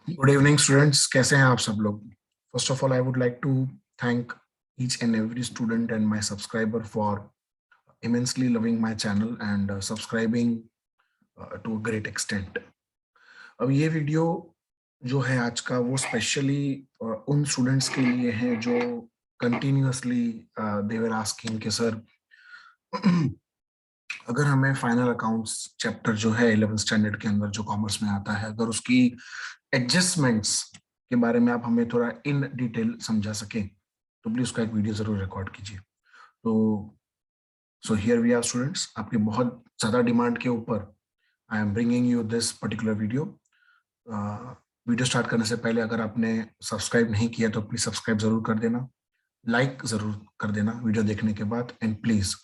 Good evening students, कैसे हैं आप सब लोग। First of all I would like to thank each and every student and my subscriber for immensely loving my channel and subscribing to a great extent. अब ये video जो है आज का वो स्पेशली उन स्टूडेंट्स के लिए है जो कंटिन्यूअसली दे वर आस्किंग कि सर अगर हमें फाइनल अकाउंट्स चैप्टर जो है 11th स्टैंडर्ड के अंदर जो कॉमर्स में आता है, अगर उसकी एडजस्टमेंट्स के बारे में आप हमें थोड़ा इन डिटेल समझा सकें तो प्लीज उसका एक वीडियो जरूर रिकॉर्ड कीजिए। तो so here we are students, आपकी बहुत ज्यादा डिमांड के ऊपर I am bringing you this particular video. Video start करने से पहले अगर आपने सब्सक्राइब नहीं किया तो प्लीज सब्सक्राइब जरूर कर देना, लाइक जरूर कर देना वीडियो देखने के बाद, and please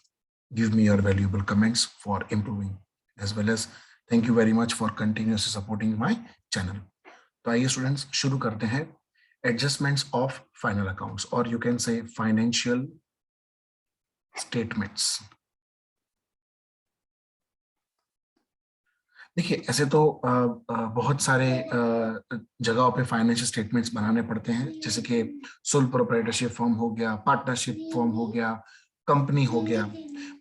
give me your valuable comments for improving, as well as thank you very much for continuously supporting my channel. तो आइए स्टूडेंट्स शुरू करते हैं एडजस्टमेंट्स ऑफ फाइनल अकाउंट्स, और यू कैन से फाइनेंशियल स्टेटमेंट्स। देखिए, ऐसे तो बहुत सारे जगहों पे फाइनेंशियल स्टेटमेंट्स बनाने पड़ते हैं, जैसे कि सोल प्रोप्राइटरशिप फॉर्म हो गया, पार्टनरशिप फॉर्म हो गया, कंपनी हो गया।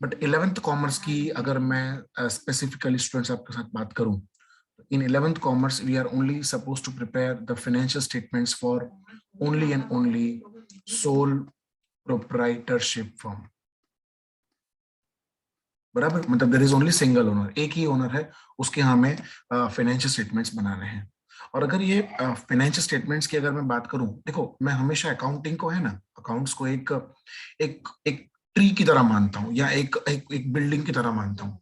बट 11th कॉमर्स की अगर मैं स्पेसिफिकली स्टूडेंट्स आपके साथ बात करूं, in 11th commerce we are only supposed to prepare the financial statements for only and only sole proprietorship firm। बराबर, मतलब there is only single owner, एक ही ओनर है, उसके हमें फाइनेंशियल स्टेटमेंट्स बनाने हैं। और अगर ये फाइनेंशियल स्टेटमेंट्स की अगर मैं बात करूं, देखो मैं हमेशा अकाउंटिंग को है ना, अकाउंट्स को एक एक एक ट्री की तरह मानता हूँ, या एक बिल्डिंग की तरह मानता हूँ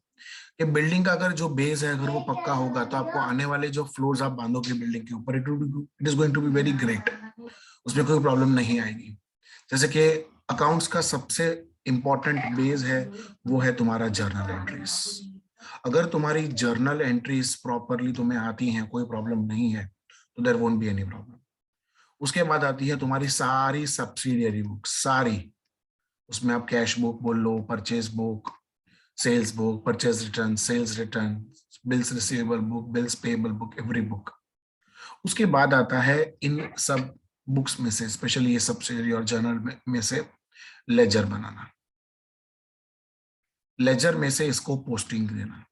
कि बिल्डिंग का अगर जो बेस है अगर वो पक्का होगा तो आपको आने वाले जो फ्लोर्स आप बांधोगे बिल्डिंग के ऊपर, it is going to be very great, उसमें कोई प्रॉब्लम नहीं आएगी। जैसे कि अकाउंट्स का सबसे इंपॉर्टेंट बेस है वो है तुम्हारा जर्नल एंट्रीज। अगर तुम्हारी जर्नल एंट्रीज प्रॉपरली तुम्हें आती हैं, कोई प्रॉब्लम नहीं है, तो there won't be any problem. उसके बाद आती है तुम्हारी सारी सब्सिडियरी बुक, सारी, उसमें आप कैश बुक बोल लो, purchase book, sales book, purchase return, sales return, bills receivable book, bills payable book, every book. उसके बाद आता है इन सब बुक्स में से, स्पेशली ये सब्सिडियरी और जर्नल में से लेजर बनाना, लेजर में से इसको पोस्टिंग देना,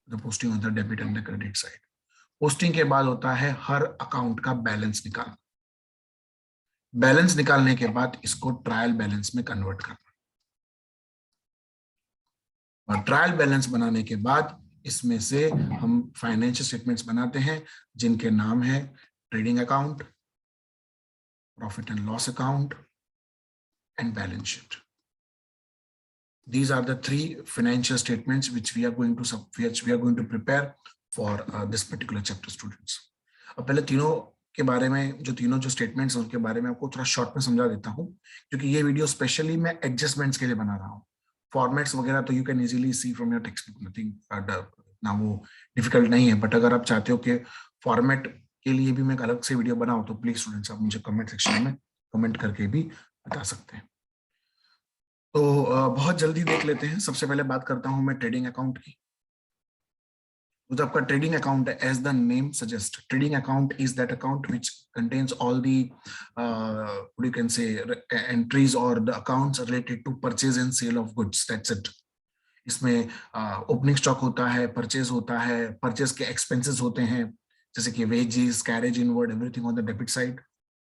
the posting on the debit and the credit side. Posting के बाद होता है हर अकाउंट का बैलेंस निकालना, बैलेंस निकालने के बाद इसको ट्रायल बैलेंस में कन्वर्ट करना, और ट्रायल बैलेंस बनाने के बाद इसमें से हम फाइनेंशियल स्टेटमेंट्स बनाते हैं जिनके नाम है trading account, profit and loss account and balance sheet. These are the three financial statements which we are going to prepare for this particular chapter, students. अब पहले तीनों के बारे में, जो तीनों जो स्टेटमेंट्स हैं उनके बारे में आपको थोड़ा शॉर्ट में समझा देता हूँ, क्योंकि ये वीडियो स्पेशली मैं एडजस्टमेंट्स के लिए बना रहा हूँ। फॉर्मेट्स वगैरह तो you can easily C from your text book, nothing ना वो डिफिकल्ट नहीं है। बट अगर आप चाहते हो कि फॉर्मेट के लिए भी मैं एक अलग से वीडियो बनाऊँ, तो प्लीज स्टूडेंट्स आप मुझे कमेंट सेक्शन में कमेंट करके भी बता सकते हैं। तो बहुत जल्दी देख लेते हैं। सबसे पहले बात करता हूं मैं ट्रेडिंग अकाउंट की। तो आपका ट्रेडिंग अकाउंट है, as the name suggest, trading account is that account which contains all the you can say entries और the accounts related to purchase and sale of goods, that's it. इसमें opening stock होता है, purchase होता है, purchase के expenses होते हैं जैसे कि wages, carriage inward, everything on the debit side.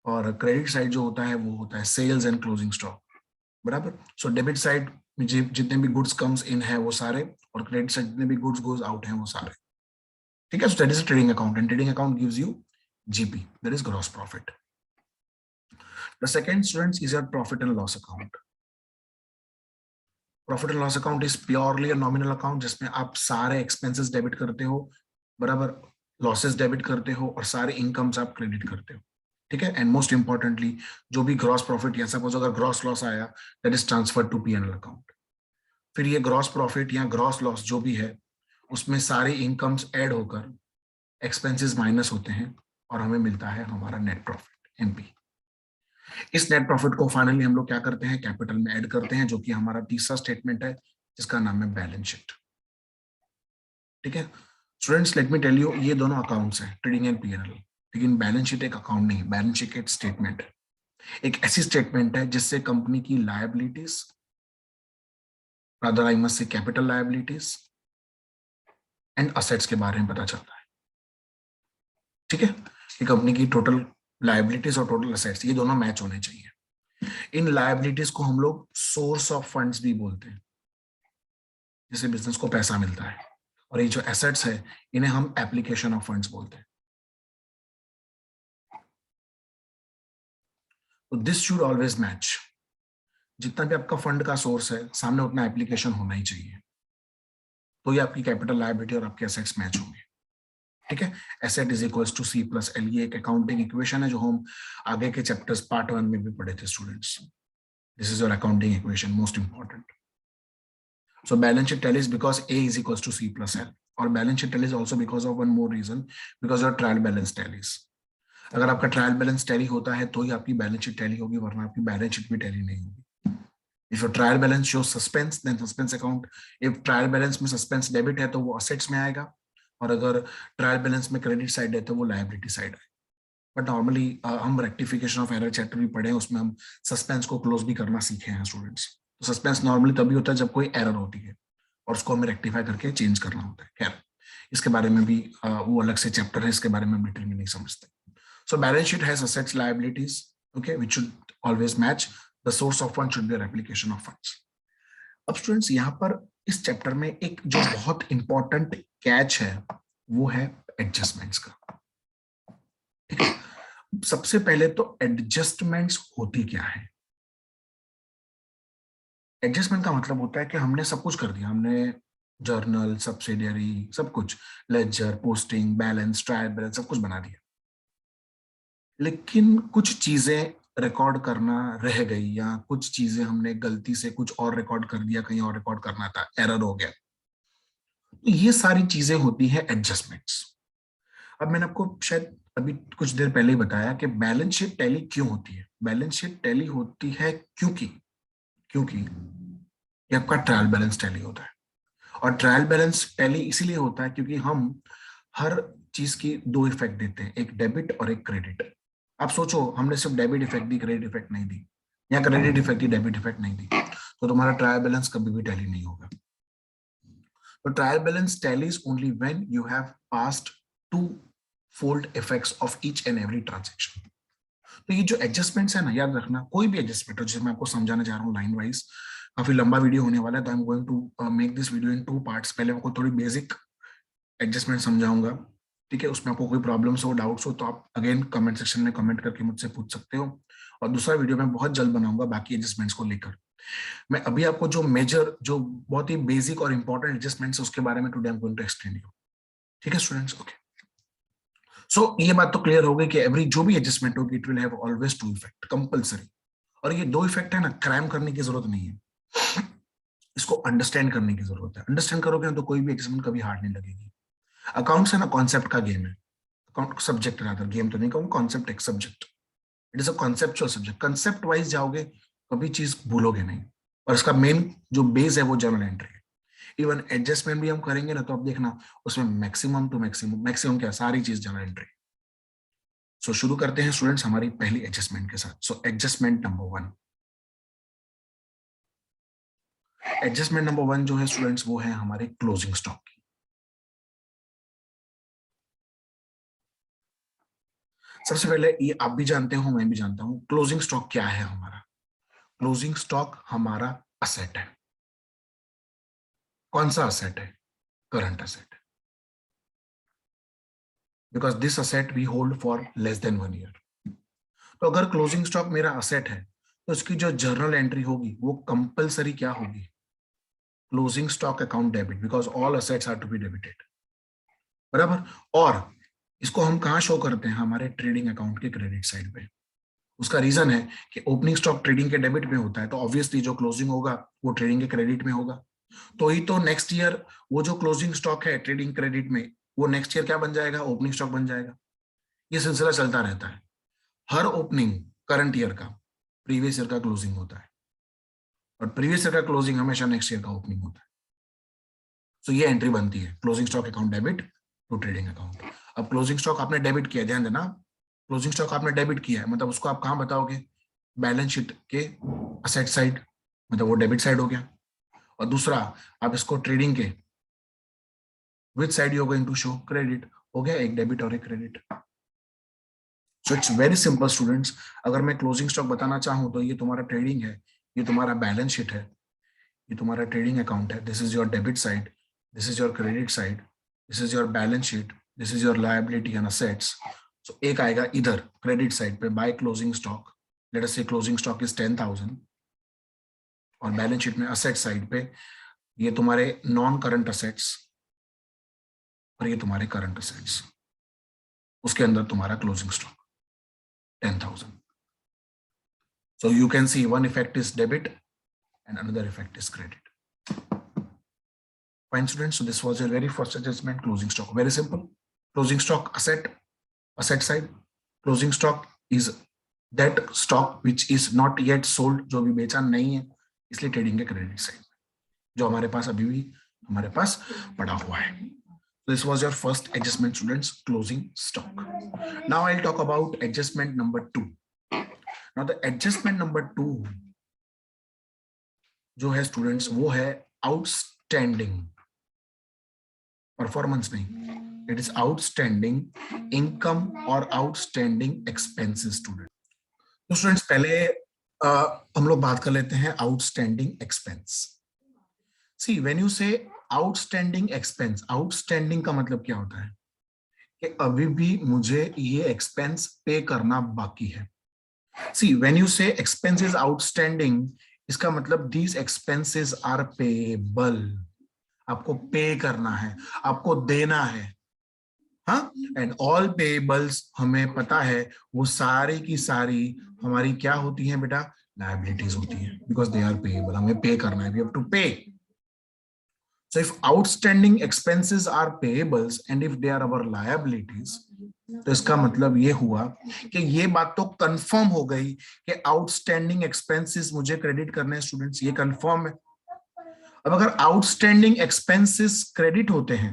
और क्रेडिट साइड जो होता है वो होता है सेल्स एंड क्लोजिंग स्टॉक, बराबर। सो डेबिट साइड में जितने भी गुड्स कम्स इन है वो सारे, और क्रेडिट साइड जितने भी गुड्स गोज आउट हैं वो सारे, ठीक है। So that is trading account, and trading account gives you GP, that is gross profit. The second, students, is your profit and loss account. Profit and loss account is purely a nominal account, जिसमें आप सारे expenses debit करते हो, बराबर, losses debit करते हो, और सारे इनकम्स आप क्रेडिट करते हो, ठीक है। एंड मोस्ट इंपॉर्टेंटली जो भी ग्रॉस प्रॉफिट या सपोज अगर ग्रॉस लॉस आया, that is transfer to PNL account. फिर ये ग्रॉस प्रॉफिट या ग्रॉस लॉस जो भी है, उसमें सारे इनकम्स ऐड होकर एक्सपेंसेस माइनस होते हैं, और हमें मिलता है हमारा नेट प्रॉफिट, एनपी। इस नेट प्रॉफिट को फाइनली हम लोग क्या करते हैं, कैपिटल में ऐड करते हैं, जो कि हमारा तीसरा स्टेटमेंट है जिसका नाम है बैलेंस शीट, ठीक है। Students, let me tell you, ये दोनों अकाउंट्स हैं, ट्रेडिंग एंड पीएनएल। लेकिन बैलेंस शीट एक अकाउंट नहीं, बैलेंस शीट एक स्टेटमेंट है, एक ऐसी स्टेटमेंट है जिससे कंपनी की liabilities, rather I must say capital liabilities and assets के बारे में पता चलता है। ठीक है, कि कंपनी की टोटल लायबिलिटीज और टोटल असेट्स ये दोनों मैच होने चाहिए। इन लायबिलिटीज को हम लोग सोर्स ऑफ फंड्स भी बोलते हैं, जिससे बिजनेस को पैसा मिलता है, और ये जो एसेट्स है इन्हें हम एप्लीकेशन ऑफ फंड्स बोलते हैं। तो दिस शुड ऑलवेज मैच, जितना भी आपका फंड का सोर्स है सामने उतना एप्लीकेशन होना ही चाहिए, तो ये आपकी कैपिटल लायबिलिटी और आपके एसेट्स मैच होंगे। ठीक है, asset is equals to C plus L, ये एक अकाउंटिंग इक्वेशन है जो हम आगे के चैप्टर्स पार्ट 1 में भी पढ़े थे students. This is your accounting equation, most important. So balance sheet tallies because A is equals to C plus L, और balance sheet tallies also because of one more reason, because your trial balance tallies. अगर आपका trial balance tally होता है तो ही आपकी balance sheet tally होगी, वरना आपकी बैलेंस शीट भी टैली नहीं होगी। If your trial balance shows suspense then suspense account, if trial balance में सस्पेंस डेबिट है तो वो असेट्स में आएगा, और अगर ट्रायल बैलेंस में क्रेडिट साइड है तो वो लायबिलिटी साइड है। बट नॉर्मली हम रेक्टिफिकेशन ऑफ एरर चैप्टर भी पढ़े हैं, उसमें हम सस्पेंस को क्लोज भी करना सीखे हैं स्टूडेंट्स। तो सस्पेंस नॉर्मली तभी होता है जब कोई एरर होती है और उसको हमें रेक्टिफाई करके चेंज करना होता है। खैर, इसके बारे में भी वो अलग से चैप्टर है, इसके बारे में डिटेल में नहीं समझते। So balance sheet has assets, liabilities, okay, which should always match. The source of fund should be application of funds. अब स्टूडेंट्स यहाँ पर इस चैप्टर में एक जो बहुत इंपॉर्टेंट कैच है वो है एडजस्टमेंट्स का। ठीक है, सबसे पहले तो एडजस्टमेंट्स होती क्या है? एडजस्टमेंट का मतलब होता है कि हमने सब कुछ कर दिया, हमने जर्नल, सब्सिडियरी, सब कुछ, ledger, posting, balance, trial balance, सब कुछ बना दिया, लेकिन कुछ चीजें रिकॉर्ड करना रह गई, या कुछ चीजें हमने गलती से कुछ और रिकॉर्ड कर दिया, कहीं और रिकॉर्ड करना था, एरर हो गया। तो ये सारी चीजें होती है एडजस्टमेंट्स। अब मैंने आपको शायद अभी कुछ देर पहले ही बताया कि बैलेंस शीट टैली क्यों होती है। बैलेंस शीट टैली होती है क्योंकि ये आपका ट्रायल बैलेंस टैली होता है, और ट्रायल बैलेंस टैली इसीलिए होता है क्योंकि हम हर चीज की दो इफेक्ट देते हैं, एक डेबिट और एक क्रेडिट। आप सोचो, हमने सिर्फ डेबिट इफेक्ट दी, क्रेडिट इफेक्ट नहीं दी, या क्रेडिट इफेक्ट दी, डेबिट इफेक्ट नहीं दी, तो तुम्हारा ट्रायल बैलेंस कभी भी टैली नहीं होगा। तो trial balance tallies only when you have passed two fold effects of each and every transaction. तो ये जो एडजस्टमेंट्स है ना, याद रखना, कोई भी एडजस्टमेंट हो, जिसे मैं आपको समझाने जा रहा हूँ लाइन वाइज, काफी लंबा वीडियो होने वाला है, तो I am going to make this video in 2 parts. पहले आपको थोड़ी बेसिक एडजस्टमेंट समझाऊंगा, ठीक है, उसमें आपको कोई प्रॉब्लम्स हो, डाउट्स हो तो आप अगेन कमेंट सेक्शन में कमेंट करके मुझसे पूछ सकते हो, और दूसरा वीडियो मैं बहुत जल्द बनाऊंगा बाकी एडजस्टमेंट्स को लेकर। मैं अभी आपको जो मेजर, जो बहुत ही बेसिक और इंपॉर्टेंट एडजस्टमेंट्स है उसके बारे में today I am going to explain you. ठीक है स्टूडेंट्स, ओके। सो ये बात तो क्लियर हो गई कि एवरी जो भी एडजस्टमेंट होगी it will have always 2 effect compulsory, और ये 2 इफेक्ट है ना, क्रैम करने की जरूरत नहीं है, इसको अंडरस्टैंड करने की जरूरत है। अंडरस्टैंड करोगे ना तो कोई भी एडजस्टमेंट कभी हार्ड नहीं लगेगी। अकाउंट्स है ना, कॉन्सेप्ट का गेम है, अकाउंट सब्जेक्ट रादर, गेम तो नहीं कहूंगा, कॉन्सेप्ट एक subject, it is a conceptual subject. Concept wise जाओगे कभी चीज भूलोगे नहीं, और इसका मेन जो बेस है वो जर्नल एंट्री है। इवन एडजस्टमेंट भी हम करेंगे ना तो आप देखना उसमें मैक्सिमम टू मैक्सिमम, मैक्सिमम क्या, सारी चीज जर्नल एंट्री। सो शुरू करते हैं स्टूडेंट्स हमारी पहली एडजस्टमेंट के साथ। So adjustment number 1, adjustment number 1 जो है स्टूडेंट्स वो है हमारे क्लोजिंग स्टॉक की। सबसे पहले ये आप भी जानते हो, मैं भी जानता हूं, क्लोजिंग स्टॉक क्या है हमारा। क्लोजिंग स्टॉक हमारा असेट है। कौन सा असेट है? Current asset, because this asset we hold for less than 1 year. तो अगर क्लोजिंग स्टॉक मेरा असेट है तो इसकी जो जर्नल एंट्री होगी वो कंपलसरी क्या होगी? Closing stock account debit, because all assets are to be debited, बराबर। और इसको हम कहां शो करते हैं? हमारे ट्रेडिंग अकाउंट के क्रेडिट साइड पे। उसका रीजन है कि ओपनिंग स्टॉक ट्रेडिंग के डेबिट में होता है, तो ऑब्वियसली जो क्लोजिंग होगा वो ट्रेडिंग के क्रेडिट में होगा। तो ही तो नेक्स्ट ईयर वो जो क्लोजिंग स्टॉक है ट्रेडिंग क्रेडिट में, वो नेक्स्ट ईयर क्या बन जाएगा? ओपनिंग स्टॉक बन जाएगा। ये सिलसिला चलता रहता है। हर ओपनिंग करंट ईयर का प्रीवियस ईयर का क्लोजिंग होता है, और प्रीवियस ईयर का क्लोजिंग हमेशा नेक्स्ट ईयर का ओपनिंग होता है। सो ये एंट्री बनती है, closing stock account debit to trading account. अब क्लोजिंग स्टॉक आपने डेबिट किया, ध्यान देना, क्लोजिंग स्टॉक आपने डेबिट किया है, मतलब उसको आप कहाँ बताओगे, बैलेंस शीट के असेट साइड, मतलब वो डेबिट साइड हो गया। और दूसरा, आप इसको ट्रेडिंग के which side you are going to show, credit, हो गया एक डेबिट और एक credit. So it's very simple students, अगर मैं क्लोजिंग स्टॉक बताना चाहूँ तो ये तुम्हारा ट्रेडिंग है, ये तुम्हारा बैलेंस शीट है, ये तुम्हारा ट्रेडिंग अकाउंट है, this is your debit side, this is your credit side, this is your balance sheet, this is your liability and assets. So एक आएगा इधर क्रेडिट साइड पे by closing stock, let us say closing stock is 10,000, और balance sheet में asset side पे ये तुम्हारे non current assets और ये तुम्हारे करंट असेट्स, उसके अंदर तुम्हारा closing stock 10,000. So you can see one effect is debit and another effect is credit. Fine students, so this was your very first adjustment, closing stock. Very simple. Closing stock asset side. Closing stock is that stock which is not yet sold, जो अभी बेचा नहीं है, इसलिए trading के credit side जो हमारे पास अभी भी हमारे पास पड़ा हुआ है. This was your first adjustment, students, closing stock. Now I'll talk about adjustment number 2. Now the adjustment number 2 जो है students वो है outstanding performance नहीं, it is outstanding income और outstanding expenses students. तो students पहले हम लोग बात कर लेते हैं outstanding expense. See when you say outstanding expense, outstanding का मतलब क्या होता है कि अभी भी मुझे ये एक्सपेंस पे करना बाकी है. See when you say expense is outstanding, इसका मतलब these expenses are payable, आपको पे करना है, आपको देना है. हाँ, and all payables हमें पता है वो सारी की सारी हमारी क्या होती हैं बेटा, liabilities होती हैं, because they are payable, हमें पे करना है, we have to pay. So if outstanding expenses are payables and if they are our liabilities, तो इसका मतलब ये हुआ कि ये बात तो कंफर्म हो गई कि आउटस्टैंडिंग एक्सपेंसेस मुझे क्रेडिट करने हैं स्टूडेंट्स, ये कंफर्म है. अब अगर आउटस्टैंडिंग एक्सपेंसेस क्रेडिट होते हैं,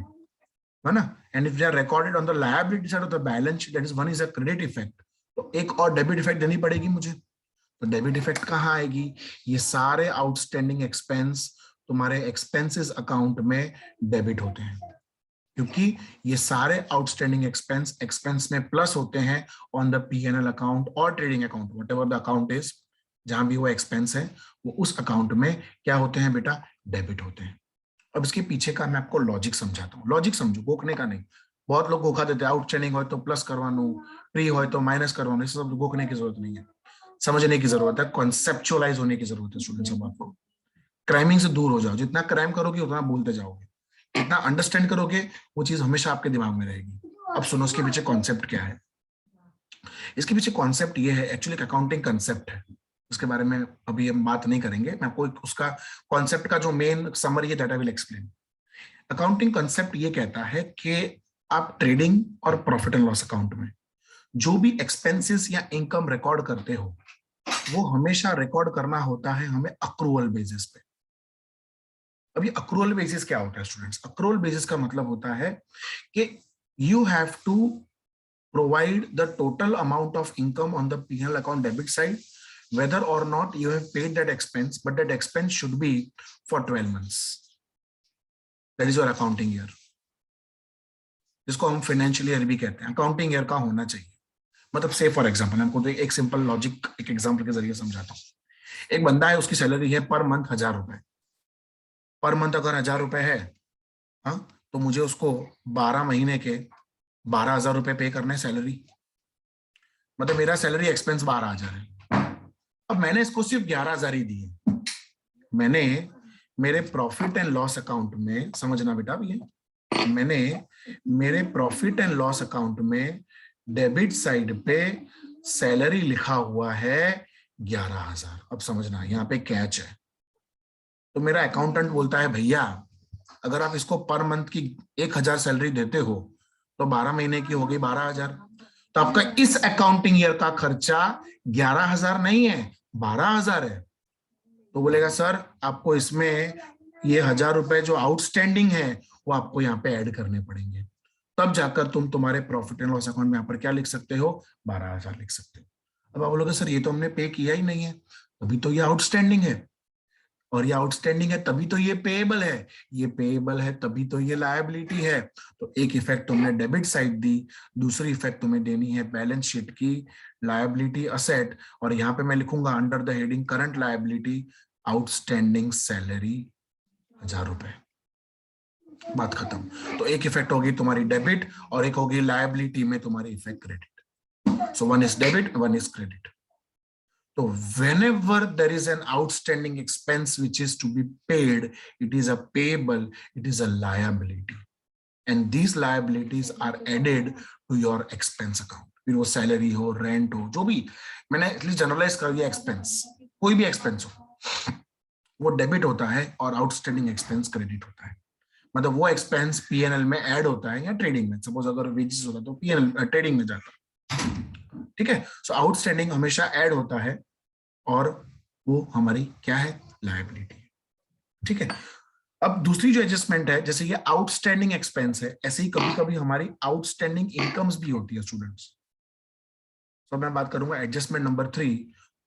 है ना, and if they are recorded on the liability side of the balance sheet, that is one is a credit effect, तो एक और डेबिट इफेक्ट देनी पड़ेगी मुझे. तो डेबिट इफेक्ट कहाँ आएगी, ये सारे आउटस्टैंडिंग एक्सपेंस तुम्हारे एक्सपेंसेस अकाउंट में डेबिट होते हैं, क्योंकि ये सारे आउटस्टैंडिंग एक्सपेंस में प्लस होते हैं ऑन द P&L अकाउंट और trading account, whatever the account is, जहां भी वो एक्सपेंस है वो उस अकाउंट में क्या होते हैं बेटा, डेबिट होते हैं. अब इसके पीछे का मैं आपको लॉजिक समझाता हूँ, लॉजिक समझो, गोखने का नहीं. बहुत लोग गोखा देते हैं, आउटस्टैंडिंग हो तो प्लस करवानो, प्री हो तो माइनस करवानो, इस सब गोखने की जरूरत नहीं है, समझने की जरूरत है, कॉन्सेप्चुअलाइज होने की जरूरत है स्टूडेंट्स. अब आपको क्राइमिंग से दूर हो जाओ, जितना क्राइम करोगे उतना भूलते जाओगे, जितना अंडरस्टैंड करोगे वो चीज हमेशा आपके दिमाग में रहेगी. अब सुनो इसके पीछे कॉन्सेप्ट क्या है. इसके पीछे कॉन्सेप्ट ये है, एक्चुअली अकाउंटिंग कॉन्सेप्ट है, उसके बारे में अभी हम बात नहीं करेंगे, मैं आपको उसका कॉन्सेप्ट का जो मेन समरी है that I will explain. Accounting concept ये कहता है कि आप ट्रेडिंग और प्रॉफिट एंड लॉस अकाउंट में जो भी एक्सपेंसेस या इनकम रिकॉर्ड करते हो वो हमेशा रिकॉर्ड करना होता है हमें अक्रूवल बेसिस पे. अभी अक्रूवल बेसिस क्या होता है स्टूडेंट्स, अक्रूवल बेसिस का मतलब होता है कि you have to provide the total amount of income on the P&L account debit side, whether or not you have paid that expense, but that expense should be for 12 months. That is your accounting year, जिसको हम financial year भी कहते हैं, accounting year का होना चाहिए. मतलब से फॉर एग्जांपल, हमको तो एक सिंपल लॉजिक एक एग्जांपल के जरिए समझाता हूँ. एक बंदा है, उसकी सैलरी है पर मंथ 1,000 रुपए, पर मंथ अगर 1,000 रुपए है, हाँ, तो मुझे उसको 12 महीने के 12,000 रुपए पे करना है सैलरी, मतलब मेरा सैलरी एक्सपेंस 12,000 है. अब मैंने इसको सिर्फ 11,000 ही दिए, मैंने मेरे प्रॉफिट एंड लॉस अकाउंट में, समझना बेटा भी है, मैंने मेरे प्रॉफिट एंड लॉस अकाउंट में डेबिट साइड पे सैलरी लिखा हुआ है 11,000. अब समझना यहाँ पे कैच है. तो मेरा अकाउंटेंट बोलता है भैया अगर आप इसको पर मंथ की 1,000 सैलरी देते हो तो 12 महीने की हो गई 12,000, तो आपका इस अकाउंटिंग ईयर का खर्चा 11,000 नहीं है, 12,000 है. तो बोलेगा सर आपको इसमें ये 1,000 रुपए जो आउटस्टैंडिंग है वो आपको यहाँ पे ऐड करने पड़ेंगे. तब जाकर तुम तुम्हारे प्रॉफिट एंड लॉस अकाउंट में यहाँ पर क्या लिख सकते हो, 12,000 लिख सकते हो। अब आप बोलोगे सर ये तो हमने पे किया ही नहीं है, अभी तो ये आउटस्टैंडिंग है, और ये आउटस्टैंडिंग है तभी तो ये पेएबल है, ये पेएबल है तभी तो ये लायबिलिटी है। तो एक इफेक्ट तुमने डेबिट साइड दी, दूसरी इफेक्ट तुम्हें देनी है बैलेंस शीट की लायबिलिटी असेट, और यहाँ पे मैं लिखूंगा under the heading current liability outstanding salary 1,000 रुपए, बात खत्म। तो एक इफेक्ट होगी तुम्हारी डेबिट और एक होगी लायबिलिटी में तुम्हारी effect credit. So one is debit, one is credit. So whenever there is an outstanding expense which is to be paid, it is a payable, it is a liability, and these liabilities are added to your expense account। फिर वो salary हो, rent हो, जो भी, मैंने at least generalise कर दिया expense, कोई भी एक्सपेंस हो वो डेबिट होता है और आउटस्टैंडिंग एक्सपेंस क्रेडिट होता है। मतलब वो एक्सपेंस पीएनएल में ऐड होता है या ट्रेडिंग में, सपोज अगर वेजेस होता तो पीएनएल ट्रेडिंग में जाता, ठीक है। सो आउटस्टैंडिंग हमेशा ऐड होता है और वो हमारी क्या है, लायबिलिटी, ठीक है। अब दूसरी जो एडजस्टमेंट है, जैसे ये आउटस्टैंडिंग एक्सपेंस है, ऐसे ही कभी कभी हमारी आउटस्टैंडिंग इनकम्स भी होती है स्टूडेंट्स। तो मैं बात करूंगा adjustment number 3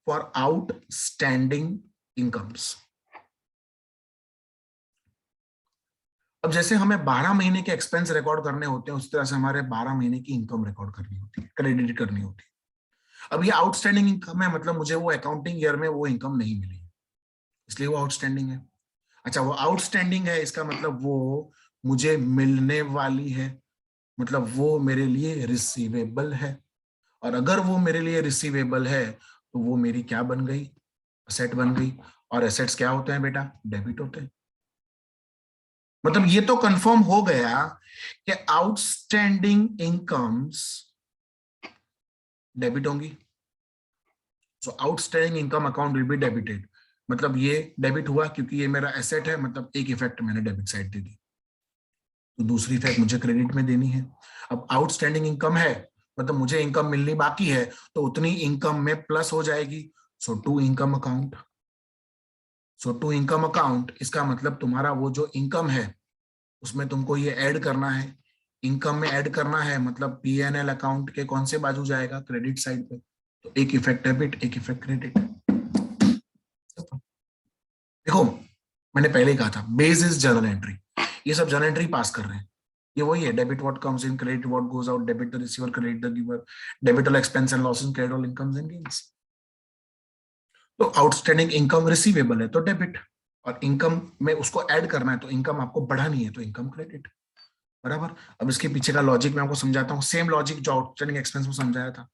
for outstanding incomes. अब जैसे हमें 12 महीने के एक्सपेंस रिकॉर्ड करने होते हैं, उस तरह से हमारे 12 महीने की इनकम रिकॉर्ड करनी होती है, क्रेडिट करनी होती है। अब ये आउटस्टैंडिंग इनकम है, मतलब मुझे वो अकाउंटिंग ईयर में वो इनकम नहीं मिली, इसलिए वो आउटस्टैंडिंग है। अच्छा, वो आउटस्टैंडिंग है, इसका मतलब वो मुझे मिलने वाली है, मतलब वो मेरे लिए रिसीवेबल है, और अगर वो मेरे लिए रिसीवेबल है तो वो मेरी क्या बन गई, असेट बन गई। और एसेट्स क्या होते हैं बेटा, डेबिट होते हैं। मतलब ये तो कंफर्म हो गया कि आउटस्टैंडिंग इनकम्स डेबिट होंगी। So outstanding income account will be debited, मतलब ये डेबिट हुआ क्योंकि ये मेरा एसेट है, मतलब एक इफेक्ट मैंने डेबिट साइड दे दी, तो दूसरी इफेक्ट मुझे क्रेडिट में देनी है। अब आउटस्टैंडिंग इनकम है, मतलब मुझे इनकम मिलनी बाकी है, तो उतनी इनकम में प्लस हो जाएगी। So to income account, so to income account, इसका मतलब तुम्हारा वो जो इनकम है उसमें तुमको ये ऐड करना है, इनकम में ऐड करना है, मतलब पीएनएल अकाउंट के कौन से बाजू जाएगा, क्रेडिट साइड पे। तो एक इफेक्ट डेबिट, एक इफेक्ट क्रेडिट। देखो मैंने पहले ही कहा था बेस इज जर्नल एंट्री, ये सब जर्नल एंट्री पास कर रहे हैं, ये वही है, debit what comes in, credit what goes out, debit the receiver, credit the giver, debit all expense and losses, credit all incomes and gains. तो आउटस्टैंडिंग इनकम रिसीवेबल है तो डेबिट, और इनकम में उसको ऐड करना है तो इनकम आपको बढ़ानी है तो इनकम क्रेडिट, बराबर। अब इसके पीछे का लॉजिक मैं आपको समझाता हूँ, सेम लॉजिक जो आउटस्टैंडिंग एक्सपेंस में समझाया था,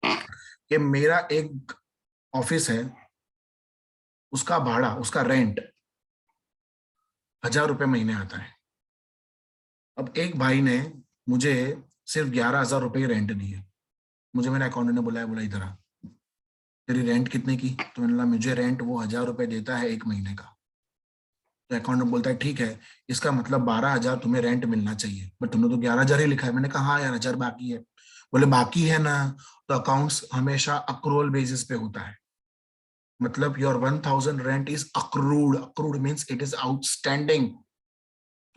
कि मेरा एक ऑफिस है, उसका भाड़ा, उसका रेंट 1,000 रुपए महीने आता है। अब एक भाई ने मुझे सिर्फ 11,000 रुपए रेंट दिए, मुझे मेरे अकाउंटेंट ने बुलाया, बोला इधर आ, तेरी रेंट कितने की, तो मैंने बोला मुझे रेंट वो 1,000 रुपए देता है एक महीने का। तो अकाउंटेंट बोलता है ठीक है, इसका मतलब 12,000 तुम्हें रेंट मिलना चाहिए, बट तुमने तो 11,000 ही लिखा है। मैंने कहा हाँ यार 1,000 बाकी है। बोले बाकी है ना, तो अकाउंट्स हमेशा अक्रूवल बेसिस पे होता है, मतलब your 1,000 rent is accrued, accrued means it is outstanding,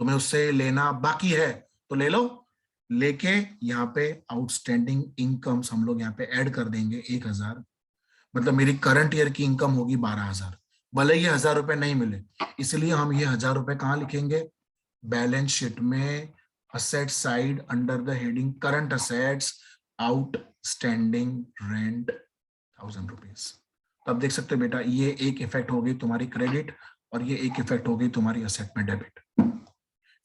तुम्हें उससे लेना बाकी है तो ले लो, लेके यहाँ पे आउटस्टैंडिंग इनकम्स हम लोग यहाँ पे ऐड कर देंगे 1,000, मतलब मेरी करंट ईयर की इनकम होगी 12,000, भले ये 1,000 रुपए नहीं मिले, इसलिए हम ये 1,000 रुपए कहाँ लिखेंगे, बैलेंस शीट में asset side under the heading current assets outstanding rent 1,000 rupees. तो अब देख सकते हो बेटा, ये एक इफेक्ट हो गई तुम्हारी क्रेडिट और ये एक इफेक्ट हो गई तुम्हारी असेट में डेबिट।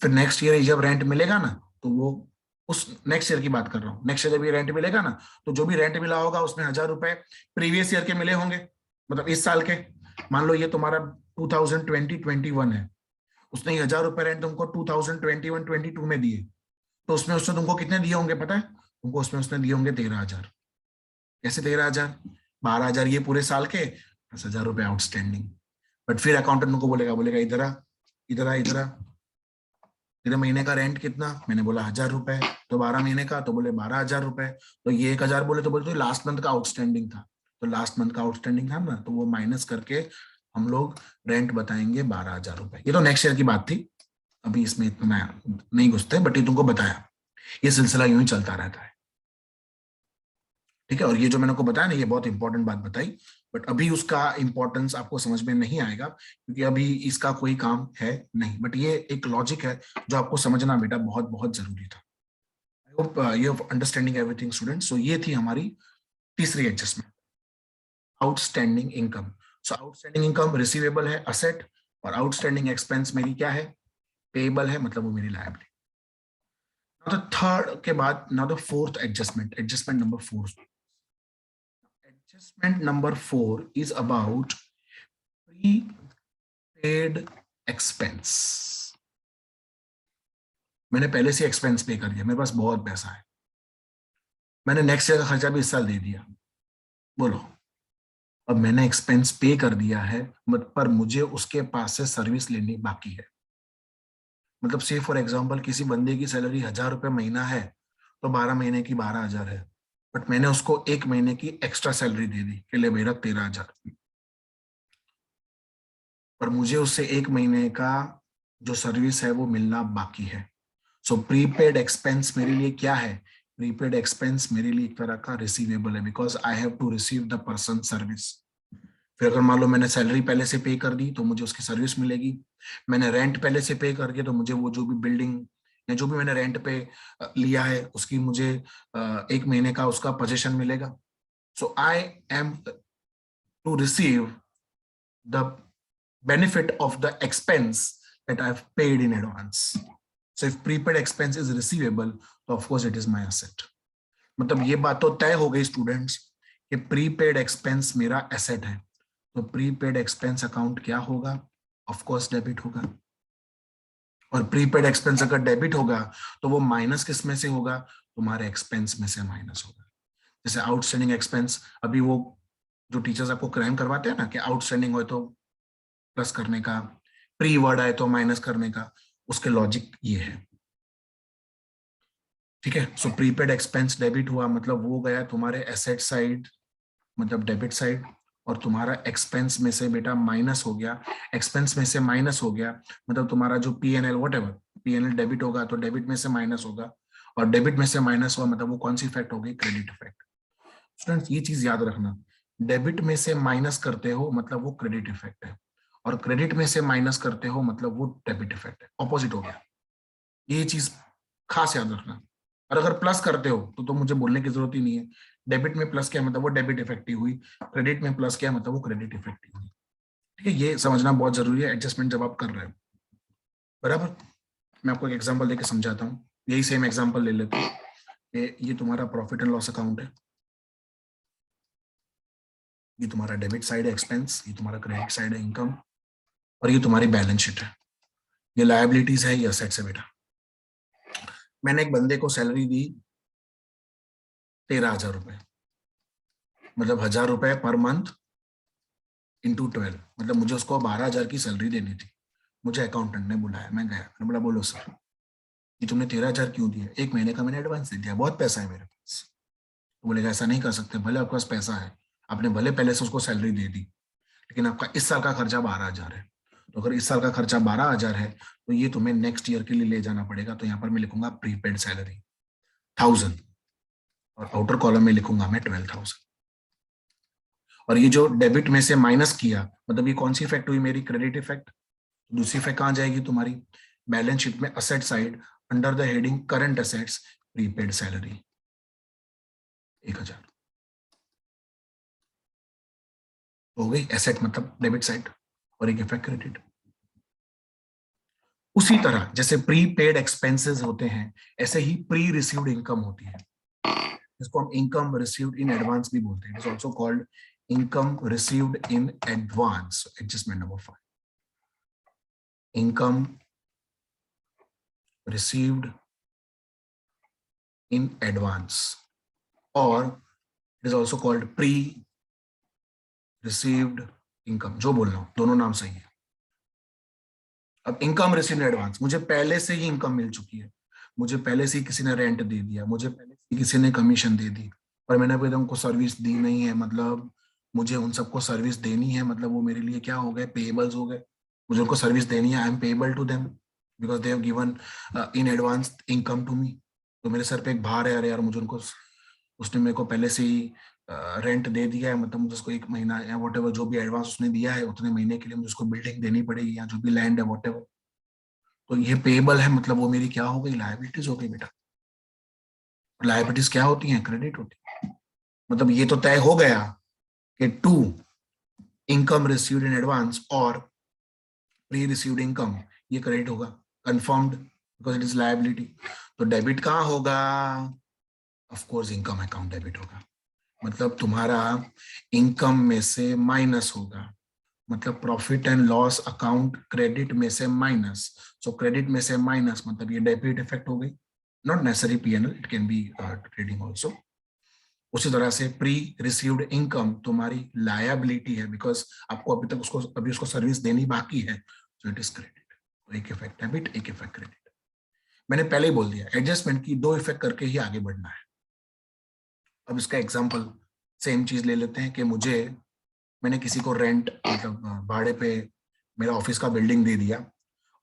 फिर नेक्स्ट ईयर जब रेंट मिलेगा ना, तो वो उस नेक्स्ट ईयर की बात कर रहा हूँ, नेक्स्ट ईयर जब ये रेंट मिलेगा ना, तो जो भी रेंट मिला होगा उसमें 1,000 रुपए प्रीवियस ईयर के मिले होंगे, मतलब इस साल के। मान लो ये तुम्हारा 2020-21 है, उसने 1,000 रुपए रेंट तुमको 2021-22 में दिए, तो उसमें उसने तुमको कितने दिए होंगे पता है, तुमको उसमें उसने दिए होंगे 13,000। कैसे 13,000, 12,000 ये पूरे साल के, 10,000 रुपए आउटस्टैंडिंग। बट फिर अकाउंटेंट को बोलेगा, बोलेगा इधर आ, इधर आ, इधर आ, तेरे महीने का रेंट कितना, मैंने बोला 1,000 रुपए, तो 12 महीने का, तो बोले 12,000 रुपए, तो ये 1,000 बोले, तो बोले तो लास्ट मंथ का आउटस्टैंडिंग था, तो लास्ट मंथ का आउटस्टैंडिंग था ना, तो वो माइनस करके हम लोग रेंट बताएंगे 12,000 रुपए। ये तो नेक्स्ट ईयर की बात थी, अभी इसमें इतना नहीं घुसते, बट ये तुमको बताया। ये सिलसिला यूं ही चलता रहता है, ठीक है। और ये जो मैंने को बताया ना, ये बहुत इंपॉर्टेंट बात बताई, बट अभी उसका इंपॉर्टेंस आपको समझ में नहीं आएगा क्योंकि अभी इसका कोई काम है नहीं, बट ये एक लॉजिक है जो आपको समझना बेटा बहुत बहुत जरूरी था। I hope you are understanding everything students. So ये थी हमारी तीसरी adjustment, outstanding income. So outstanding income receivable है, असेट, और आउटस्टैंडिंग एक्सपेंस मेरी क्या है, पेएबल है, मतलब वो मेरी लायबिलिटी। नाउ द थर्ड के बाद, now the fourth adjustment, adjustment number 4। Adjustment number 4 is about prepaid expense. मैंने पहले से एक्सपेंस पे कर दिया, मेरे पास बहुत पैसा है, मैंने नेक्स्ट ईयर का खर्चा भी इस साल दे दिया, बोलो अब मैंने एक्सपेंस पे कर दिया है, पर मुझे उसके पास से सर्विस लेनी बाकी है। मतलब से फॉर एग्जांपल किसी बंदे की सैलरी 1,000 रुपये महीना है तो 12 महीने की 12,000 है, बट मैंने उसको 1 महीने की एक्स्ट्रा सैलरी दे दी कि ले मेरा 13,000, पर मुझे उससे 1 महीने का जो सर्विस है वो मिलना बाकी है। सो प्रीपेड एक्सपेंस मेरे लिए क्या है, प्रीपेड एक्सपेंस मेरे लिए एक तरह का रिसीवेबल है, because I have to receive the person service. फिर अगर मान लो मैंने सैलरी पहले से पे कर दी तो मुझे उसकी सर्विस मिलेगी, मैंने रेंट पहले से पे करके तो मुझे वो जो भी बिल्डिंग या जो भी मैंने रेंट पे लिया है उसकी मुझे 1 महीने का उसका पोजीशन मिलेगा। So I am to receive the benefit of the expense that I've paid in advance. So if prepaid expense is receivable, तो of course it is my asset. मतलब ये बात तो तय हो गई स्टूडेंट्स कि प्रीपेड एक्सपेंस मेरा एसेट है, तो प्रीपेड एक्सपेंस अकाउंट क्या होगा, ऑफ कोर्स डेबिट होगा। और प्रीपेड एक्सपेंस अगर डेबिट होगा तो वो माइनस किस में से होगा, तुम्हारे एक्सपेंस में से माइनस होगा। जैसे आउटस्टैंडिंग एक्सपेंस, अभी वो जो टीचर्स आपको क्राइम करवाते हैं ना कि आउटस्टैंडिंग हो तो प्लस करने का, प्री वर्ड आए तो माइनस करने का, उसके लॉजिक ये है, ठीक है। सो प्रीपेड एक्सपेंस डेबिट हुआ मतलब वो गया तुम्हारे एसेट साइड, मतलब डेबिट साइड, और तुम्हारा एक्सपेंस में से बेटा माइनस हो गया, एक्सपेंस में से माइनस हो गया मतलब तुम्हारा जो पीएनएल व्हाटएवर, पीएनएल डेबिट होगा तो डेबिट में से माइनस होगा, और डेबिट में से माइनस हुआ मतलब वो कौन सी इफेक्ट होगी, क्रेडिट इफेक्ट। स्टूडेंट्स ये चीज याद रखना, डेबिट में से माइनस करते हो मतलब वो क्रेडिट इफेक्ट है, और क्रेडिट में से माइनस करते हो मतलब वो डेबिट इफेक्ट है, ऑपोजिट हो गया। ये चीज खास याद रखना। और अगर प्लस करते हो तो मुझे बोलने की जरूरत ही नहीं है, डेबिट में प्लस किया मतलब वो डेबिट इफेक्टिव हुई, क्रेडिट में प्लस किया मतलब वो क्रेडिट इफेक्टिव हुई, ठीक है। ये समझना बहुत जरूरी है एडजस्टमेंट जब आप कर रहे हो, बराबर। मैं आपको एक एग्जांपल देके समझाता हूँ, यही सेम एग्जांपल ले लेते हैं। ये तुम्हारा प्रॉफिट एंड लॉस अकाउंट है, ये तुम्हारा डेबिट साइड है एक्सपेंस, ये तुम्हारा क्रेडिट साइड है इनकम, और ये तुम्हारी बैलेंस शीट है, ये लायबिलिटीज है, ये असेट्स है बेटा। मैंने एक बंदे को सैलरी दी 13,000 रुपए, मतलब 1,000 रुपए पर मंथ इंटू 12, मतलब मुझे उसको 12,000 की सैलरी देनी थी। मुझे अकाउंटेंट ने बुलाया, मैं गया, मैंने बोला बोलो सर ये तुमने 13,000 क्यों दिया, 1 महीने का मैंने एडवांस दे दिया, बहुत पैसा है मेरे पास। तो बोलेगा ऐसा नहीं कर सकते, भले आपके पास पैसा है, आपने भले पहले से उसको सैलरी दे दी, लेकिन आपका इस साल का खर्चा 12,000 है, तो अगर इस साल का खर्चा 12,000 है तो ये तुम्हें नेक्स्ट ईयर के लिए ले जाना पड़ेगा। तो यहाँ पर मैं लिखूंगा प्रीपेड सैलरी 1,000, और आउटर कॉलम में लिखूंगा मैं 12,000। और ये जो डेबिट में से माइनस किया मतलब ये कौन सी इफेक्ट हुई, मेरी क्रेडिट इफेक्ट। दूसरी इफेक्ट कहाँ जाएगी, तुम्हारी बैलेंस शीट में asset side, under the heading current assets, prepaid salary 1,000 हो गई, एसेट मतलब डेबिट साइड, और एक इफेक्ट क्रेडिट। उसी तरह जैसे प्री पेड एक्सपेंसेस होते हैं, ऐसे ही प्री रिसीव्ड इनकम होती है, जिसको हम इनकम रिसीव्ड इन एडवांस भी बोलते हैं। It is also called income received in advance. Adjustment number 5, income received in advance, और it is also called pre received income, जो बोल रहा हूं दोनों नाम सही है। अब इनकम रिसीव्ड इन एडवांस, मुझे पहले से ही इनकम मिल चुकी है, मुझे पहले से ही किसी ने रेंट दे दिया, मुझे पहले से किसी ने कमीशन दे दी, पर मैंने अभी उनको सर्विस दी नहीं है, मतलब मुझे उन सबको सर्विस देनी है, मतलब वो मेरे लिए क्या हो गए, पेएबल्स हो गए, मुझे उनको सर्विस देनी है, I am payable to them because they have given in advance income to me. तो मेरे सर पे एक भार है, अरे यार मुझे उनको, उसने मेरे को पहले से ही रेंट दे दिया है, मतलब मुझे उसको 1 महीना या वट जो भी एडवांस उसने दिया है उतने महीने के लिए मुझे उसको बिल्डिंग देनी पड़ेगी, या जो भी लैंड है वट, तो ये पेएबल है, मतलब वो मेरी क्या हो गई, लायबिलिटीज हो गई बेटा। लायबिलिटीज क्या होती हैं, क्रेडिट होती है। मतलब ये तो तय हो गया कि two income received in advance और प्री रिसीव्ड इनकम, ये क्रेडिट होगा, confirmed, because it is liability. तो डेबिट कहाँ होगा, of course income account debit होगा, मतलब तुम्हारा इनकम में से माइनस होगा, मतलब profit and loss account credit में से माइनस। सो क्रेडिट में से माइनस मतलब ये डेबिट इफेक्ट हो गई, not necessary PNL, it can be trading also. उसी तरह से प्री रिसीव्ड इनकम तुम्हारी लायबिलिटी है, बिकॉज आपको अभी तक उसको अभी उसको सर्विस देनी बाकी है, सो इट इज क्रेडिट। तो एक इफेक्ट डेबिट, एक इफेक्ट क्रेडिट। मैंने पहले ही बोल दिया एडजस्टमेंट की 2 इफेक्ट करके ही आगे बढ़ना है। अब इसका एग्जांपल सेम चीज ले लेते हैं कि मैंने किसी को रेंट मतलब भाड़े पे मेरा ऑफिस का बिल्डिंग दे दिया,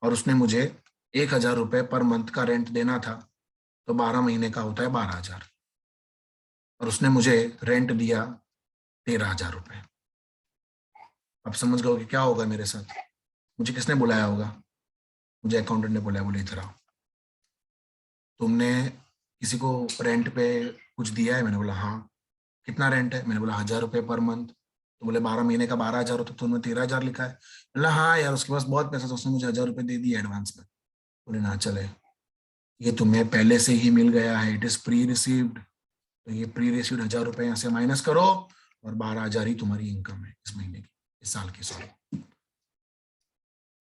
और उसने मुझे 1,000 रुपए पर मंथ का रेंट देना था, तो 12 महीने का होता है 12,000, और उसने मुझे रेंट दिया 13,000 रुपए। अब समझ गए कि क्या होगा मेरे साथ, मुझे किसने बुलाया होगा, मुझे अकाउंटेंट ने बुलाया, बोले इधर आओ, तुमने किसी को रेंट पे कुछ दिया है, मैंने बोला हाँ, कितना रेंट है, मैंने बोला 1,000 रुपए पर मंथ, तो बोले 12 महीने का 12,000 होता, तो तुमने 13,000 लिखा है। बोला हाँ यार उसके पास बहुत पैसा था, उसने मुझे 1,000 रुपए दे दिए एडवांस में। बोले ना चले, ये तुम्हें पहले से ही मिल गया है, इट इज प्री रिसीव्ड, तो ये प्री रिसीव्ड 1,000 रुपए यहाँ से माइनस करो, और 12,000 ही तुम्हारी इनकम है इस महीने की, इस साल की, सॉरी।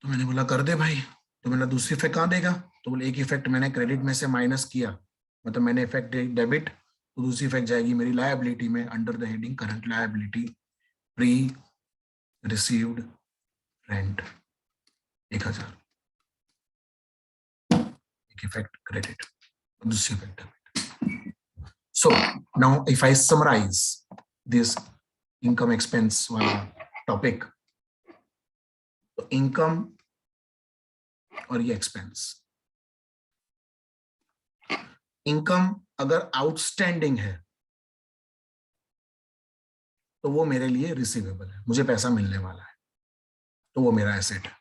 तो मैंने बोला कर दे भाई, तो मैंने दूसरी इफेक्ट कहाँ देगा, तो बोले एक इफेक्ट मैंने क्रेडिट में से माइनस किया, मतलब मैंने इफेक्ट डेबिट, तो दूसरी इफेक्ट जाएगी मेरी लायबिलिटी में under the heading current liability, pre received rent 1,000, एक इफेक्ट क्रेडिट, दूसरी effect debit. So now if I summarise this income expense वाला टॉपिक, तो इनकम और ये एक्सपेंस, इनकम अगर आउटस्टैंडिंग है तो वो मेरे लिए रिसीवेबल है, मुझे पैसा मिलने वाला है, तो वो मेरा एसेट है।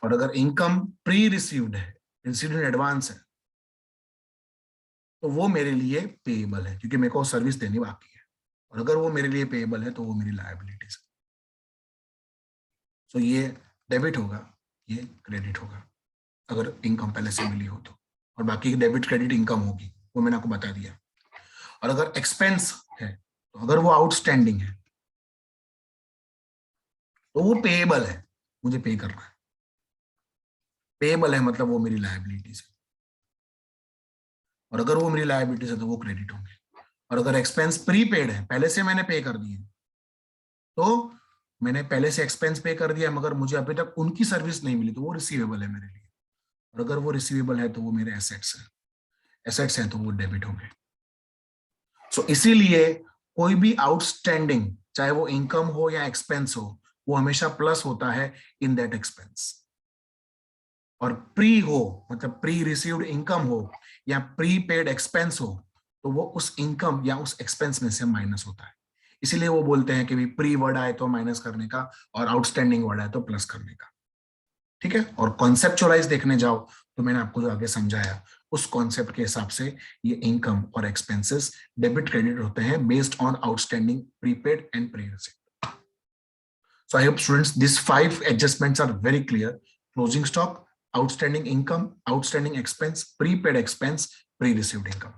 और अगर इनकम प्री रिसीव्ड है, रिसीव्ड इन एडवांस है, तो वो मेरे लिए पेएबल है, क्योंकि मेरे को सर्विस देनी बाकी है। और अगर वो मेरे लिए पेएबल है तो वो मेरी लायबिलिटीज है। सो ये डेबिट होगा, ये क्रेडिट होगा, अगर इनकम पहले से मिली हो तो, और बाकी डेबिट क्रेडिट इनकम होगी, वो मैंने आपको बता दिया। और अगर एक्सपेंस है, तो अगर वो आउटस्टैंडिंग है तो वो पेएबल है, मुझे पे करना है, पेएबल है मतलब वो मेरी लायबिलिटीज है, और अगर वो मेरी लायबिलिटीज है तो वो क्रेडिट होंगे। और अगर एक्सपेंस प्रीपेड है, पहले से मैंने पे कर दिए, तो मैंने पहले से एक्सपेंस पे कर दिया मगर मुझे अभी तक उनकी सर्विस नहीं मिली, तो वो रिसीवेबल है मेरे लिए। और अगर वो रिसीवेबल है तो वो मेरे एसेट्स हैं, एसेट्स हैं तो वो डेबिट होंगे। सो इसीलिए कोई भी आउटस्टैंडिंग, चाहे वो इनकम हो या एक्सपेंस हो, वो हमेशा प्लस होता है इन दैट एक्सपेंस। और प्री हो मतलब प्री रिसीव्ड इनकम हो या प्री पेड एक्सपेंस हो, तो वो उस इनकम या उस एक्सपेंस में से माइनस होता है। इसीलिए वो बोलते हैं कि भी प्री वर्ड आए तो माइनस करने का, और आउटस्टैंडिंग वर्ड आए तो प्लस करने का। ठीक है, और कॉन्सेप्चुअलाइज देखने जाओ तो मैंने आपको जो आगे समझाया उस कॉन्सेप्ट के हिसाब से ये इनकम और एक्सपेंसेस डेबिट क्रेडिट होते हैं based on outstanding prepaid and pre received. So I hope students these 5 adjustments are very clear. Closing stock, outstanding income, outstanding expense, prepaid expense, pre-received income.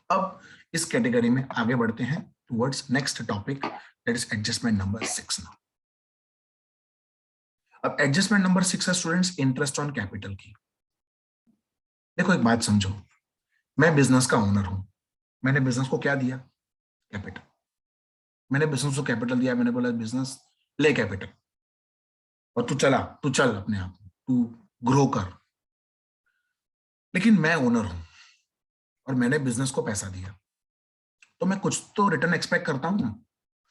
अब इस category में आगे बढ़ते हैं towards next topic, that is adjustment number 6 now. अब adjustment number 6 है students interest on capital की। देखो एक बात समझो, मैं बिजनेस का ओनर हूं, मैंने बिजनेस को क्या दिया, कैपिटल। मैंने बिजनेस को कैपिटल दिया, मैंने बोला बिजनेस ले कैपिटल, और तू चल अपने आप, तू ग्रो कर। लेकिन मैं ओनर हूं और मैंने बिजनेस को पैसा दिया, तो मैं कुछ तो रिटर्न एक्सपेक्ट करता हूं ना।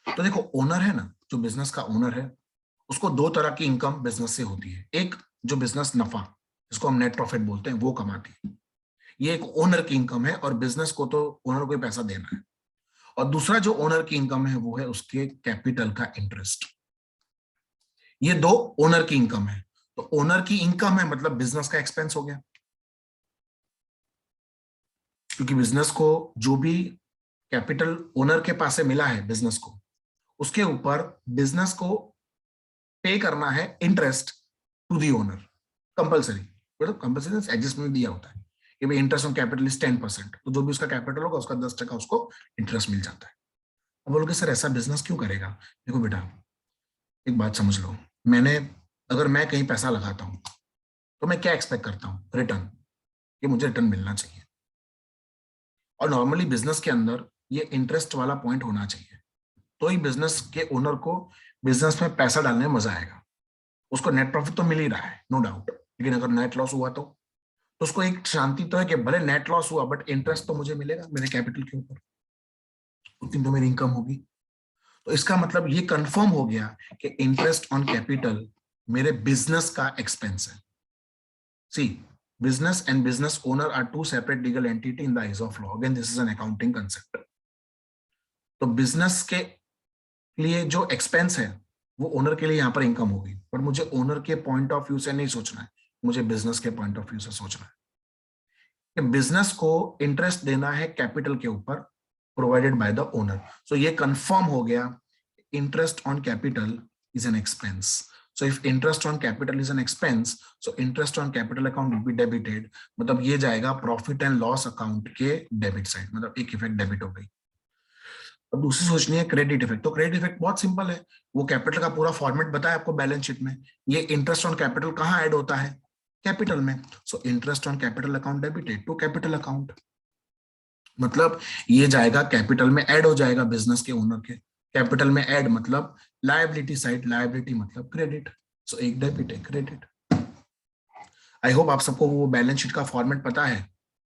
तो देखो ओनर है ना, जो बिजनेस का ओनर है, उसको 2 तरह की इनकम बिजनेस से होती है। एक जो बिजनेस नफा, जिसको हम नेट प्रॉफिट बोलते हैं, वो कमाती है। ये एक ओनर की इनकम है, और बिजनेस को तो ओनर को ही पैसा देना है। और दूसरा जो ओनर की इनकम है वो है उसके कैपिटल का इंटरेस्ट। ये दो ओनर की इनकम है। तो ओनर की इनकम है मतलब बिजनेस का एक्सपेंस हो गया, क्योंकि बिजनेस को जो भी कैपिटल ओनर के पास से मिला है बिजनेस को, उसके ऊपर बिजनेस को पे करना है interest to the owner, compulsory. मतलब कंपल्सरी एडजस्टमेंट दिया होता है कि भाई इंटरेस्ट ऑन कैपिटल इज 10%, तो जो भी उसका कैपिटल होगा उसका 10% उसको इंटरेस्ट मिल जाता है। अब बोलोगे सर ऐसा बिजनेस क्यों करेगा? देखो बेटा, एक बात समझ लो, अगर मैं कहीं पैसा लगाता हूं तो मैं क्या एक्सपेक्ट करता हूँ? रिटर्न, कि मुझे रिटर्न मिलना चाहिए। और नॉर्मली बिजनेस के अंदर ये इंटरेस्ट वाला पॉइंट होना चाहिए, तो ही बिजनेस के ओनर को बिजनेस में पैसा डालने में मजा आएगा। उसको नेट प्रॉफिट तो मिल ही रहा है, नो डाउट, लेकिन अगर नेट लॉस हुआ तो उसको एक शांति तो है कि भले नेट लॉस हुआ बट इंटरेस्ट तो मुझे मिलेगा मेरे कैपिटल के ऊपर, उतनी तो मेरी इनकम होगी। तो इसका मतलब ये कंफर्म हो गया कि इंटरेस्ट ऑन कैपिटल मेरे बिजनेस का एक्सपेंस है। सी, business and business owner are two separate legal entity in the eyes of law. Again, this is an accounting concept. तो बिजनेस के लिए जो एक्सपेंस है वो ओनर के लिए यहाँ पर इनकम होगी, बट मुझे ओनर के पॉइंट ऑफ व्यू से नहीं सोचना है, मुझे बिजनेस के पॉइंट ऑफ व्यू से सोचना है कि बिजनेस को इंटरेस्ट देना है कैपिटल के ऊपर प्रोवाइडेड बाय द ओनर। सो ये कंफर्म हो गया, interest on capital is an expense. So if interest on capital is an expense, so interest on capital account will be debited, मतलब ये जाएगा प्रॉफिट एंड लॉस अकाउंट के debit side, मतलब एक effect debit हो गई। अब दूसरी सोचनी है क्रेडिट इफेक्ट। तो क्रेडिट इफेक्ट बहुत सिंपल है, वो कैपिटल का पूरा फॉर्मेट बताया आपको बैलेंस शीट में। ये इंटरेस्ट ऑन कैपिटल कहाँ ऐड होता है? कैपिटल में। So interest on capital account debited to capital account, मतलब ये जाएगा कैपिटल में ऐड हो जाएगा बिजनेस के ओनर के। कैपिटल में ऐड मतलब लायबिलिटी साइड, लायबिलिटी मतलब क्रेडिट। सो एक डेबिट है क्रेडिट। आई होप आप सबको वो बैलेंस शीट का फॉर्मेट पता है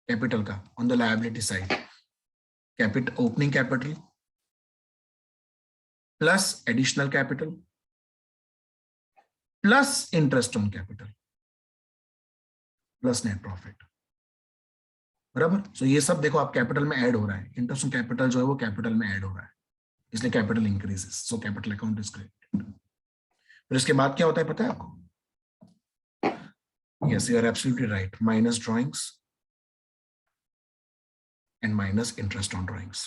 कैपिटल का। On the liability side capital, opening capital plus additional capital plus interest on capital plus net profit, बराबर। सो ये सब देखो आप कैपिटल में ऐड हो रहा है, इंटरेस्ट ऑन कैपिटल जो है वो कैपिटल में ऐड हो रहा है, इसलिए capital increases, so capital account is credited. फिर इसके बाद क्या होता है पता है आपको? Yes, you are absolutely right. Minus drawings and minus interest on drawings.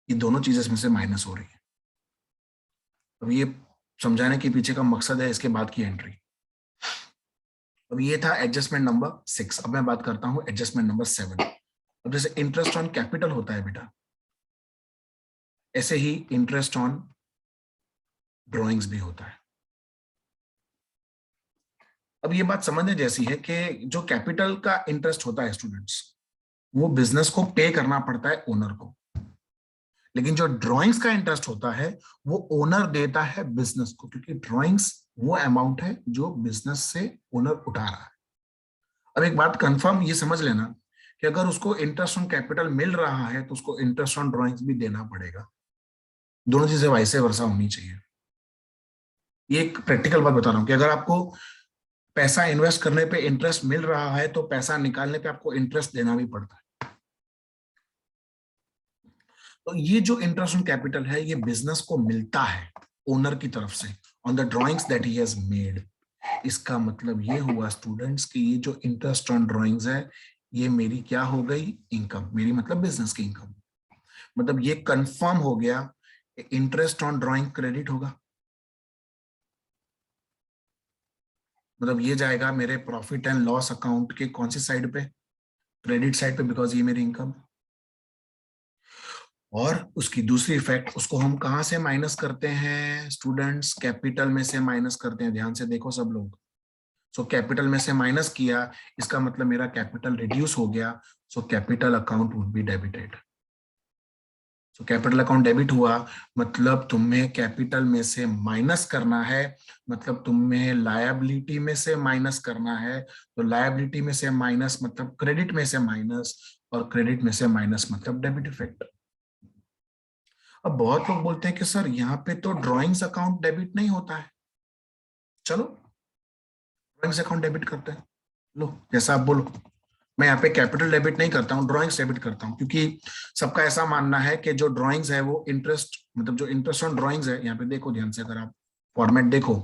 ये दोनों चीजें इसमें से माइनस हो रही है। अब ये समझाने के पीछे का मकसद है इसके बाद की एंट्री। अब ये था एडजस्टमेंट नंबर 6। अब मैं बात करता हूं एडजस्टमेंट नंबर 7। अब जैसे इंटरेस्ट ऑन कैपिटल होता है बेटा, ऐसे ही इंटरेस्ट ऑन ड्रॉइंग्स भी होता है। अब ये बात समझने जैसी है कि जो कैपिटल का इंटरेस्ट होता है स्टूडेंट्स, वो बिजनेस को पे करना पड़ता है ओनर को, लेकिन जो ड्राइंग्स का इंटरेस्ट होता है वो ओनर देता है बिजनेस को, क्योंकि ड्राइंग्स वो अमाउंट है जो बिजनेस से ओनर उठा रहा है। अब एक बात कंफर्म ये समझ लेना कि अगर उसको इंटरेस्ट ऑन कैपिटल मिल रहा है तो उसको इंटरेस्ट ऑन ड्राइंग्स भी देना पड़ेगा। दोनों चीजें वैसे वर्षा होनी चाहिए। ये एक प्रैक्टिकल बात बता रहा हूं कि अगर आपको पैसा इन्वेस्ट करने पे इंटरेस्ट मिल रहा है तो पैसा निकालने पे आपको इंटरेस्ट देना भी पड़ता है। तो ये जो इंटरेस्ट ऑन कैपिटल है ये बिजनेस को मिलता है ओनर की तरफ से on the drawings that he has made. इसका मतलब ये हुआ स्टूडेंट्स कि ये जो इंटरेस्ट ऑन ड्राइंग्स है ये मेरी क्या हो गई? इनकम। मेरी मतलब बिजनेस की इनकम। मतलब ये कंफर्म हो गया इंटरेस्ट ऑन ड्राइंग क्रेडिट होगा, मतलब ये जाएगा मेरे प्रॉफिट एंड लॉस अकाउंट के कौन सी साइड पे? क्रेडिट साइड पे, बिकॉज ये मेरी इनकम। और उसकी दूसरी इफेक्ट, उसको हम कहां से माइनस करते हैं स्टूडेंट्स? कैपिटल में से माइनस करते हैं। ध्यान से देखो सब लोग। सो कैपिटल में से माइनस किया, इसका मतलब मेरा कैपिटल रिड्यूस हो गया, so capital account would be debited. So capital account debit हुआ, मतलब तुम्हें कैपिटल में से माइनस करना है, मतलब तुम्हें लायबिलिटी में से माइनस करना है। तो लायबिलिटी में से माइनस मतलब क्रेडिट में से माइनस, और क्रेडिट में से माइनस मतलब डेबिट इफेक्ट। अब बहुत लोग बोलते हैं कि सर यहाँ पे तो ड्राइंग्स अकाउंट डेबिट नहीं होता है। चलो ड्राइंग्स अकाउंट डेबिट करते हैं। लो जैसा आप बोलो। मैं यहाँ पे कैपिटल डेबिट नहीं करता हूँ, ड्रॉइंग्स डेबिट करता हूँ, क्योंकि सबका ऐसा मानना है कि जो ड्रॉइंग्स है वो इंटरेस्ट, मतलब जो इंटरेस्ट ऑन ड्रॉइंग्स है, यहाँ पे देखो ध्यान से, अगर आप फॉर्मेट देखो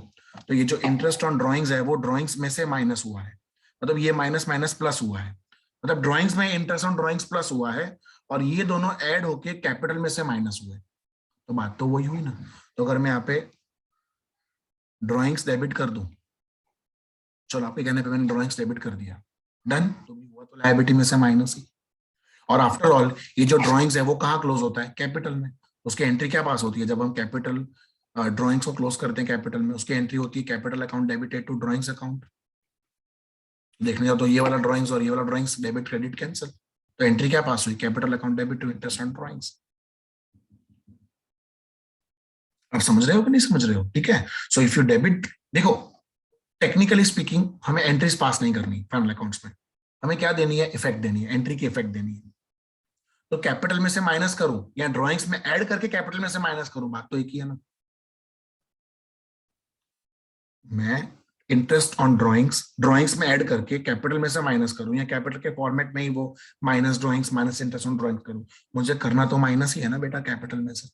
तो ये जो इंटरेस्ट ऑन ड्रॉइंग्स है वो ड्रॉइंग्स में से माइनस हुआ है, मतलब ये माइनस माइनस प्लस हुआ है, मतलब ड्रॉइंग्स में इंटरेस्ट ऑन ड्रॉइंग्स प्लस हुआ है और ये दोनों ऐड होके कैपिटल में से माइनस हुए, तो बात तो वही हुई ना। तो अगर मैं यहाँ पे ड्रॉइंग्स डेबिट कर दूं, चलो आपके कहने पे मैंने ड्रॉइंग्स डेबिट कर दिया, डन, तो भी हुआ तो लायबिलिटी में से माइनस ही। और आफ्टर ऑल ये जो ड्रॉइंग्स है वो कहाँ क्लोज होता है, कैपिटल में। उसकी एंट्री क्या पास होती है जब हम कैपिटल ड्रॉइंग्स को क्लोज करते हैं कैपिटल में, उसकी एंट्री होती है capital account debited to drawings account. देखने जाओ तो ये वाला ड्रॉइंग्स और ये वाला ड्रॉइंग्स डेबिट क्रेडिट कैंसिल, तो एंट्री क्या पास हुई, capital account debit to interest on drawings. आप समझ रहे हो कि नहीं समझ रहे हो, ठीक है। सो इफ यू डेबिट, देखो टेक्निकली स्पीकिंग हमें एंट्रीज पास नहीं करनी फाइनल अकाउंट्स में, हमें क्या देनी है, इफेक्ट देनी है, एंट्री की इफेक्ट देनी है। तो कैपिटल में से माइनस करूं या ड्राइंग्स में ऐड करके कैपिटल में से माइनस करूं, बात तो एक ही है ना। मैं इंटरेस्ट ऑन ड्राइंग्स ड्राइंग्स में ऐड करके कैपिटल में से माइनस करूं या कैपिटल के फॉर्मेट में ही वो minus drawings minus interest on drawings करूं, मुझे करना तो माइनस ही है ना बेटा कैपिटल में से।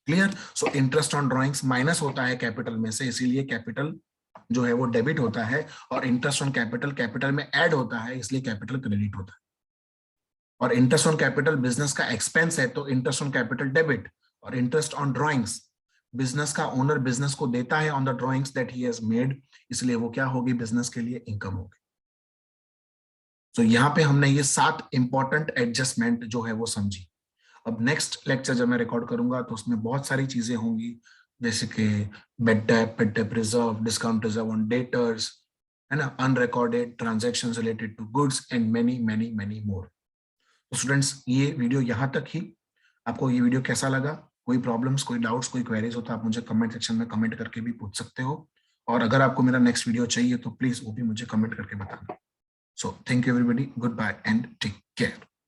Clear. So interest on drawings minus होता है कैपिटल में से, इसीलिए कैपिटल जो है वो डेबिट होता है, और इंटरेस्ट ऑन कैपिटल कैपिटल में ऐड होता है, इसलिए कैपिटल क्रेडिट होता है। और इंटरेस्ट ऑन कैपिटल बिजनेस का एक्सपेंस है तो इंटरेस्ट ऑन कैपिटल डेबिट, और इंटरेस्ट ऑन ड्राइंग्स बिजनेस का ओनर बिजनेस को देता है on the drawings that he has made, इसलिए वो क्या होगी, बिजनेस के लिए इनकम होगी। तो यहाँ पे हमने ये 7 इंपॉर्टेंट एडजस्टमेंट जो है वो समझी। अब नेक्स्ट लेक्चर जब मैं रिकॉर्ड करूंगा तो उसमें बहुत सारी चीजें होंगी, जैसे कि bad debt reserve, discount reserve on debtors, है ना, unrecorded transactions related to goods and many many many more. तो स्टूडेंट्स ये वीडियो यहाँ तक ही। आपको ये वीडियो कैसा लगा, कोई प्रॉब्लम्स, कोई डाउट्स, कोई क्वेरीज हो तो आप मुझे कमेंट सेक्शन में कमेंट करके भी पूछ सकते हो, और अगर आपको मेरा नेक्स्ट वीडियो चाहिए तो प्लीज वो भी मुझे कमेंट करके बताना। So thank you everybody, goodbye and take care.